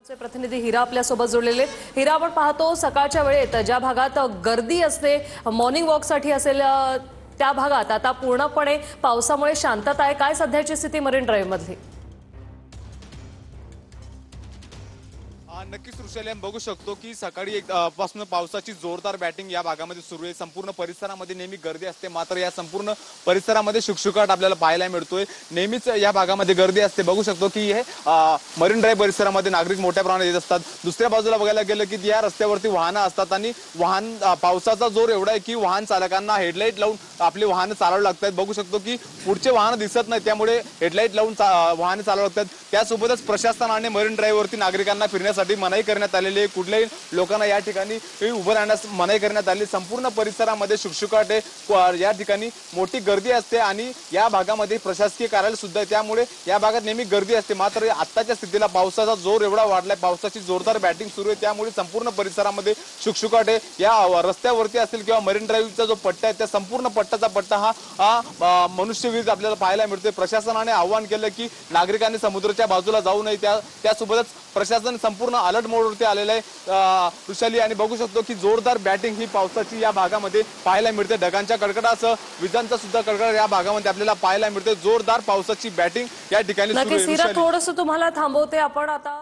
चे प्रतिनिधी हिरा आपल्यासोबत जोडलेले आहेत। हिरा, आपण पाहतो सकाळच्या वेळेत ज्या भागात गर्दी असते मॉर्निंग वॉकसाठी असेल त्या भागात आता पूर्णपणे पावसामुळे शांतता आहे। काय सध्याची स्थिती मरीन ड्राईव्ह मधली? नक्कीच ऋषाली, आपण बघू शकतो की सकाळी पासून पावसाची जोरदार बॅटिंग या भागामध्ये सुरू आहे। संपूर्ण परिसरामध्ये नेहमी गर्दी असते, मात्र या संपूर्ण परिसरामध्ये शुकशुकाट आपल्याला पाहायला मिळतोय। नेहमीच या भागामध्ये गर्दी असते। बघू शकतो की हे मरीन ड्राईव्ह परिसरामध्ये नागरिक मोठ्या प्रमाणात येत असतात। दुसऱ्या बाजूला बघायला गेलं की या रस्त्यावरती वाहनं असतात आणि पावसाचा जोर एवढा आहे की वाहन चालकांना हेडलाईट लावून आपली वाहनं चालवावी लागतात। बघू शकतो की पुढचे वाहन दिसत नाही, त्यामुळे हेडलाईट लावून वाहनं चालवावी लागतात। त्यासोबतच प्रशासनाने मरीन ड्राईव्हवरती नागरिकांना फिरण्यासाठी मनाई करण्यात आलेली आहे। कुठल्याही लोकांना या ठिकाणी उभं राहण्यास मनाई करण्यात आली। संपूर्ण परिसरामध्ये शुकशुकाट आहे, या ठिकाणी मोठी गर्दी असते आणि या भागामध्ये प्रशासकीय कार्यालय सुद्धा आहे, त्यामुळे या भागात नेहमी गर्दी असते। मात्र आत्ताच्या स्थितीला पावसाचा जोर एवढा वाढलाय, पावसाची जोरदार बॅटिंग सुरू आहे, त्यामुळे संपूर्ण परिसरामध्ये शुकशुकाट आहे। या रस्त्यावरती असेल किंवा मरीन ड्राईव्हचा जो पट्टा आहे त्या संपूर्ण पट्ट्याचा पट्टा हा मनुष्यविरुद्ध आपल्याला पाहायला मिळतोय। प्रशासनाने आवाहन केलं की नागरिकांनी समुद्राच्या बाजूला जाऊ नये, त्यासोबतच प्रशासन संपूर्ण अलर्ट मोडवरती आलेलं आहे ऋषाली। आणि बघू शकतो की जोरदार बॅटिंग ही पावसाची या भागामध्ये पाहायला मिळते। ढगांच्या कडकडासह विजांचा सुद्धा कडकडाट या भागामध्ये आपल्याला पाहायला मिळते। जोरदार पावसाची बॅटिंग या ठिकाणी सुरू आहे। नक्कीच हिरा, थोडंसं तुम्हाला थांबवते आपण आता।